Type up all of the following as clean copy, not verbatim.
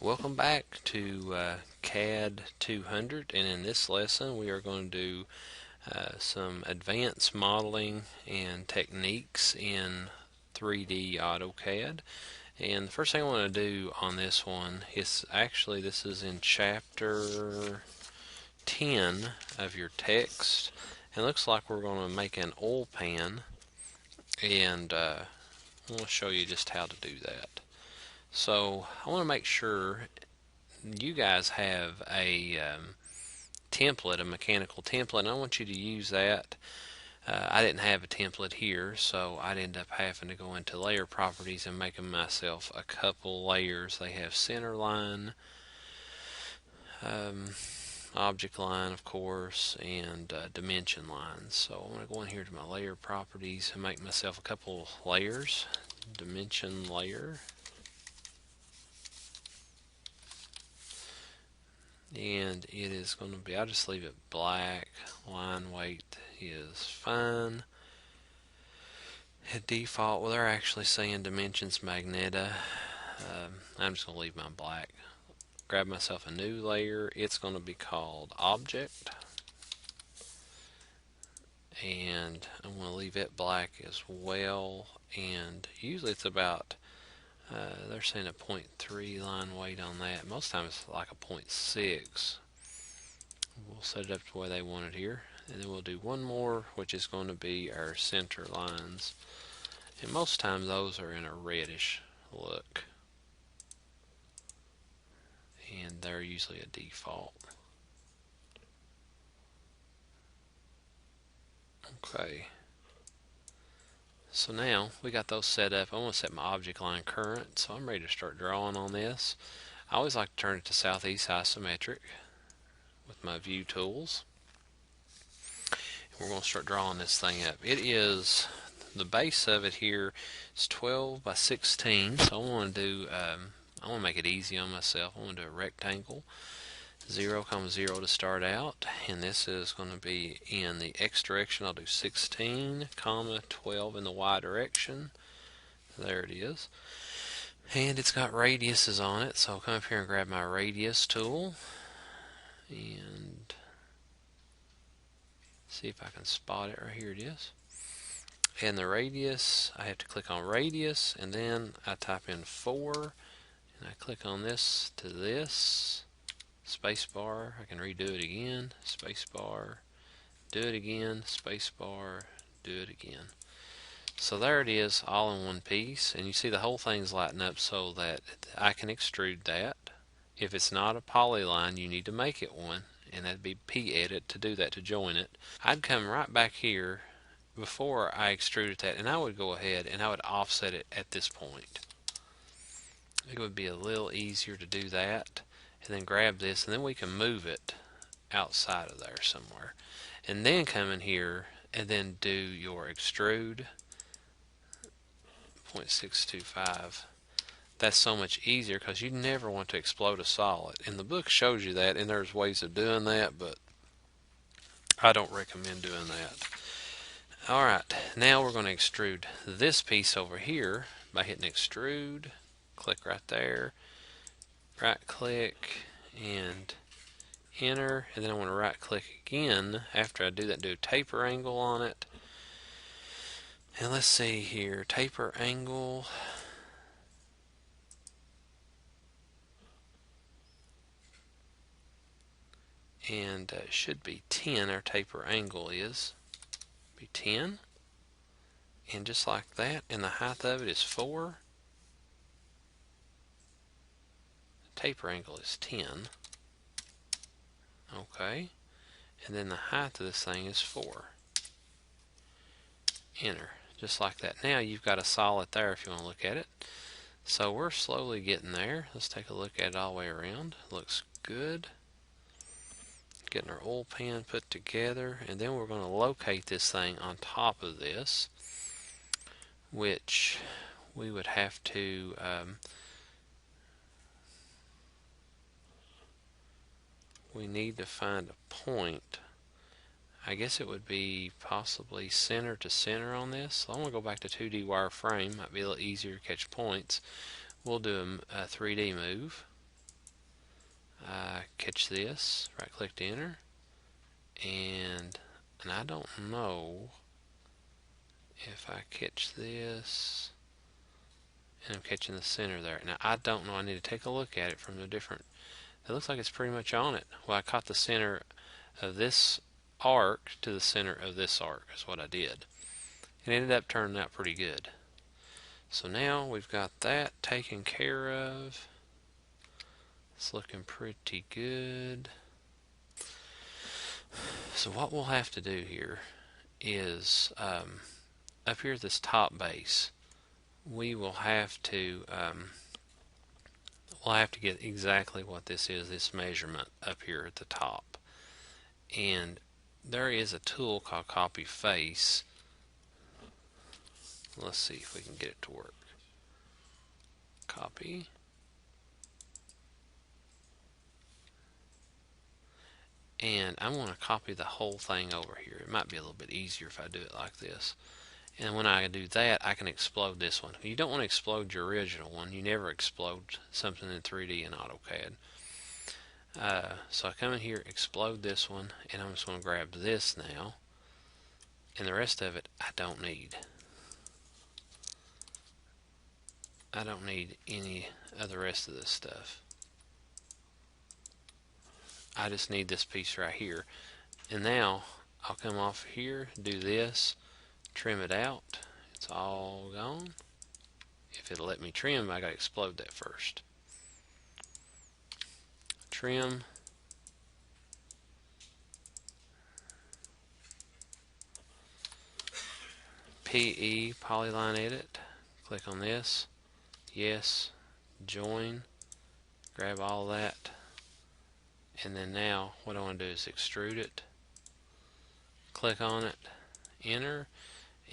Welcome back to CAD 200, and in this lesson we are going to do some advanced modeling and techniques in 3D AutoCAD. And the first thing I want to do on this one is this is in chapter 10 of your text, and it looks like we're going to make an oil pan, and I want to show you just how to do that. So I want to make sure you guys have a template, a mechanical template, and I want you to use that. I didn't have a template here, so I'd end up having to go into layer properties and making myself a couple layers. They have center line, object line, of course, and dimension lines. So I'm going to go in here to my layer properties and make myself a couple layers. Dimension layer. And it is going to be, I'll just leave it black. Line weight is fine. At default, well, they're actually saying dimensions magneta. I'm just going to leave mine black. Grab myself a new layer. It's going to be called object. And I'm going to leave it black as well. And usually it's about they're saying a 0.3 line weight on that. Most times it's like a 0.6. We'll set it up to the way they want it here. And then we'll do one more, which is going to be our center lines. And most times those are in a reddish look. And they're usually a default. Okay. So now we got those set up. I want to set my object line current, so I'm ready to start drawing on this. I always like to turn it to southeast isometric with my view tools. And we're going to start drawing this thing up. It is, the base of it here is 12 by 16, so I want to do, I want to make it easy on myself. I want to do a rectangle. 0, 0 to start out, and this is going to be in the X direction. I'll do 16, 12 in the Y direction. There it is. And it's got radiuses on it, so I'll come up here and grab my radius tool and see if I can spot it. Right here it is. And the radius, I have to click on radius, and then I type in 4, and I click on this to this. Spacebar, I can redo it again, spacebar, do it again, spacebar, do it again. So there it is, all in one piece, and you see the whole thing's lighting up so that I can extrude that. If it's not a polyline, you need to make it one, and that'd be P-edit to do that, to join it. I'd come right back here before I extruded that, and I would go ahead and I would offset it at this point. It would be a little easier to do that. And then grab this, and then we can move it outside of there somewhere. And then come in here and then do your extrude 0.625. That's so much easier because you never want to explode a solid. And the book shows you that, and there's ways of doing that, but I don't recommend doing that. Alright, now we're going to extrude this piece over here by hitting extrude. Click right there. Right click and enter, and then I want to right click again after I do that, do a taper angle on it. And let's see here, taper angle, and it should be 10. Our taper angle is be 10, and just like that, and the height of it is 4. Taper angle is 10. Okay, and then the height of this thing is 4. Enter, just like that. Now you've got a solid there if you want to look at it. So we're slowly getting there. Let's take a look at it all the way around. Looks good. Getting our oil pan put together, and then we're going to locate this thing on top of this, which we would have to we need to find a point. I guess it would be possibly center to center on this. So I'm going to go back to 2D wireframe. Might be a little easier to catch points. We'll do a 3D move. I catch this, right click to enter, and I don't know if I catch this, and I'm catching the center there. Now I don't know, I need to take a look at it from the different, it looks like it's pretty much on it. Well, I caught the center of this arc to the center of this arc is what I did. It ended up turning out pretty good. So now we've got that taken care of. It's looking pretty good. So what we'll have to do here is up here at this top base, we will have to we'll have to get exactly what this is, this measurement up here at the top. And there is a tool called copy face. Let's see if we can get it to work. Copy. And I'm going to copy the whole thing over here. It might be a little bit easier if I do it like this. And when I do that, I can explode this one. You don't want to explode your original one. You never explode something in 3D in AutoCAD. So I come in here, explode this one, and I'm just going to grab this now. And the rest of it, I don't need. I don't need any of the rest of this stuff. I just need this piece right here. And now I'll come off here, do this, trim it out. It's all gone. If it'll let me trim, I gotta explode that first. Trim. PE, polyline edit. Click on this. Yes. Join. Grab all that. And then now what I want to do is extrude it. Click on it. Enter.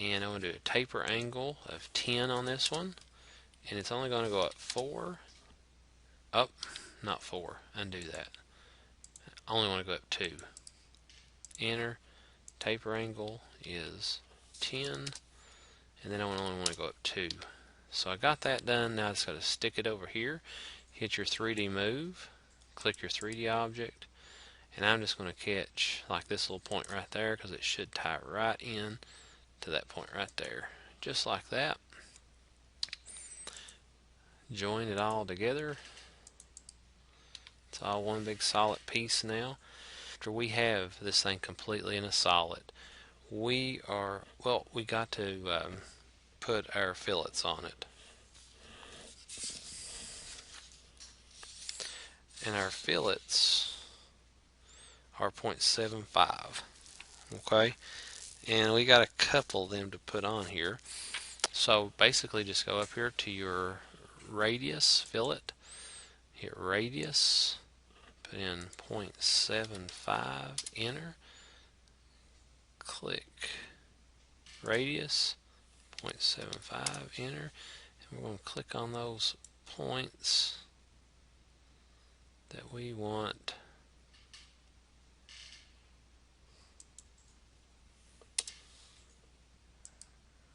And I want to do a taper angle of 10 on this one. And it's only going to go up 4. Up. Not 4. Undo that. I only want to go up 2. Enter. Taper angle is 10. And then I only want to go up 2. So I got that done. Now I just got to stick it over here. Hit your 3D move. Click your 3D object. And I'm just going to catch like this little point right there because it should tie right in to that point right there. Just like that. Join it all together. It's all one big solid piece now. After we have this thing completely in a solid, we got to put our fillets on it. And our fillets are 0.75. Okay? And we got a couple of them to put on here. So basically just go up here to your radius fillet, hit radius, put in 0.75, enter, click radius, 0.75, enter, and we're going to click on those points that we want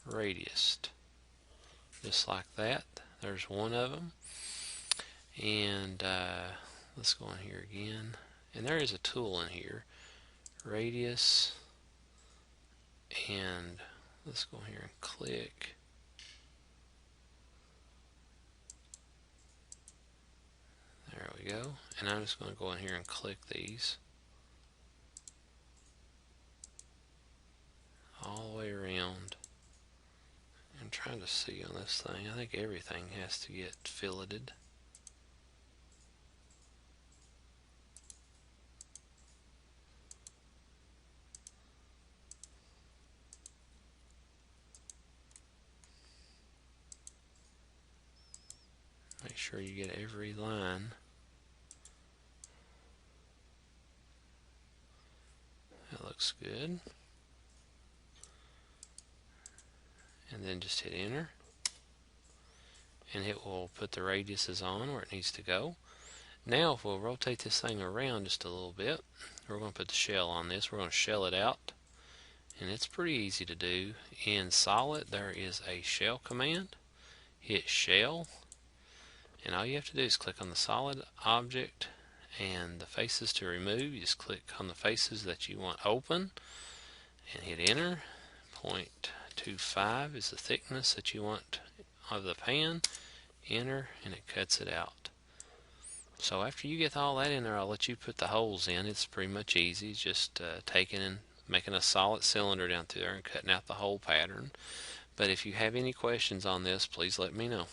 radiused, just like that. There's one of them. And let's go in here again, and there is a tool in here, radius, and let's go here and click. There we go. And I'm just going to go in here and click these all the way around. I'm trying to see on this thing. I think everything has to get filleted. Make sure you get every line. That looks good. And then just hit enter. And it will put the radiuses on where it needs to go. Now if we'll rotate this thing around just a little bit, we're going to put the shell on this. We're going to shell it out. And it's pretty easy to do. In Solid there is a shell command. Hit shell. And all you have to do is click on the solid object And the faces to remove, you just click on the faces that you want open and hit enter. 0.25 is the thickness that you want of the pan. Enter, and it cuts it out. So after you get all that in there, I'll let you put the holes in. It's pretty much easy, just taking and making a solid cylinder down through there and cutting out the hole pattern. But if you have any questions on this, please let me know.